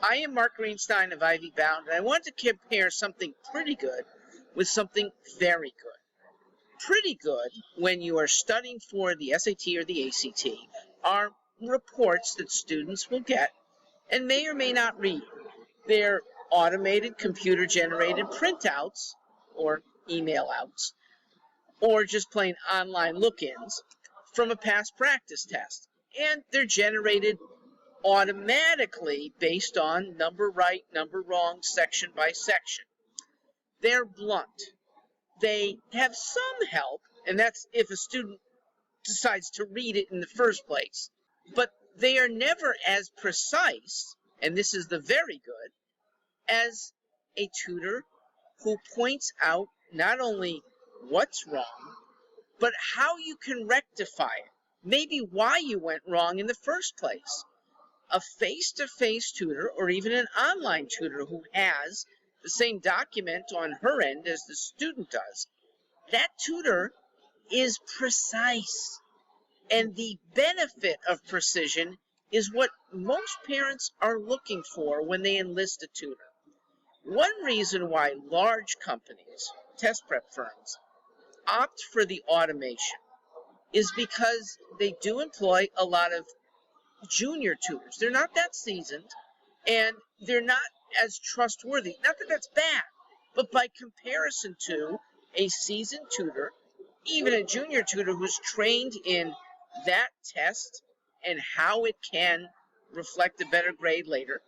I am Mark Greenstein of Ivy Bound, and I want to compare something pretty good with something very good. Pretty good, when you are studying for the SAT or the ACT, are reports that students will get and may or may not read. They're automated, computer-generated printouts or email outs, or just plain online look-ins from a past practice test. And they're generated automatically based on number right, number wrong, section by section. They're blunt. They have some help, and that's if a student decides to read it in the first place. But they are never as precise, and this is the very good, as a tutor who points out not only what's wrong, but how you can rectify it. Maybe why you went wrong in the first place. A face-to-face tutor or even an online tutor who has the same document on her end as the student does, that tutor is precise. And the benefit of precision is what most parents are looking for when they enlist a tutor. One reason why large companies, test prep firms, opt for the automation is because they do employ a lot of junior tutors. They're not that seasoned, and they're not as trustworthy. Not that that's bad, but by comparison to a seasoned tutor, even a junior tutor who's trained in that test and how it can reflect a better grade later,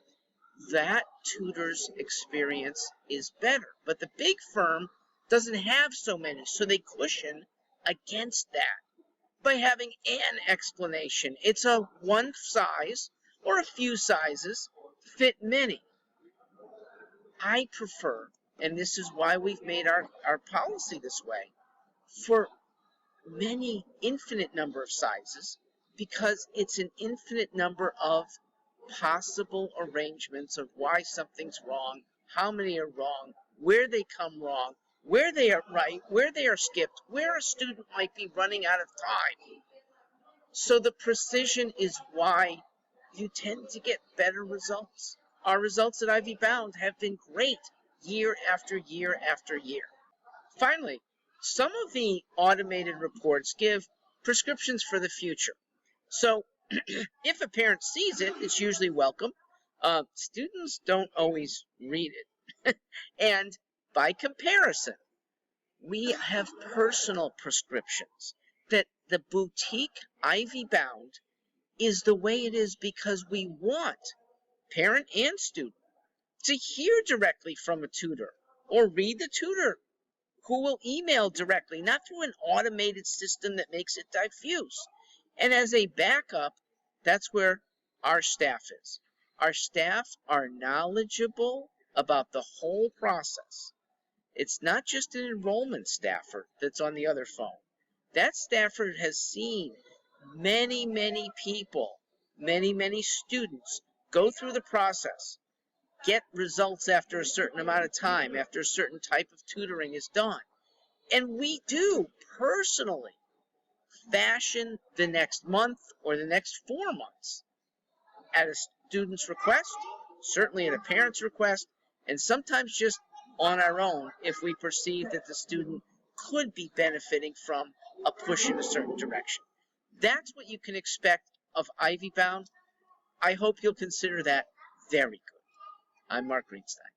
that tutor's experience is better. But the big firm doesn't have so many, so they cushion against that by having an explanation. It's a one size or a few sizes fit many. I prefer, and this is why we've made our policy this way, for many infinite number of sizes, because it's an infinite number of possible arrangements of why something's wrong, how many are wrong, where they come wrong, where they are right, where they are skipped, where a student might be running out of time. So the precision is why you tend to get better results. Our results at Ivy Bound have been great year after year after year. Finally, some of the automated reports give prescriptions for the future. So if a parent sees it, it's usually welcome. Students don't always read it. And by comparison, we have personal prescriptions that the boutique Ivy Bound is the way it is because we want parent and student to hear directly from a tutor or read the tutor who will email directly, not through an automated system that makes it diffuse. And as a backup, that's where our staff is. Our staff are knowledgeable about the whole process. It's not just an enrollment staffer that's on the other phone. That staffer has seen many, many people, many students go through the process, get results after a certain amount of time, after a certain type of tutoring is done. And we do personally fashion the next month or the next 4 months at a student's request, certainly at a parent's request, and sometimes just on our own if we perceive that the student could be benefiting from a push in a certain direction. That's what you can expect of Ivy Bound. I hope you'll consider that very good. I'm Mark Greenstein.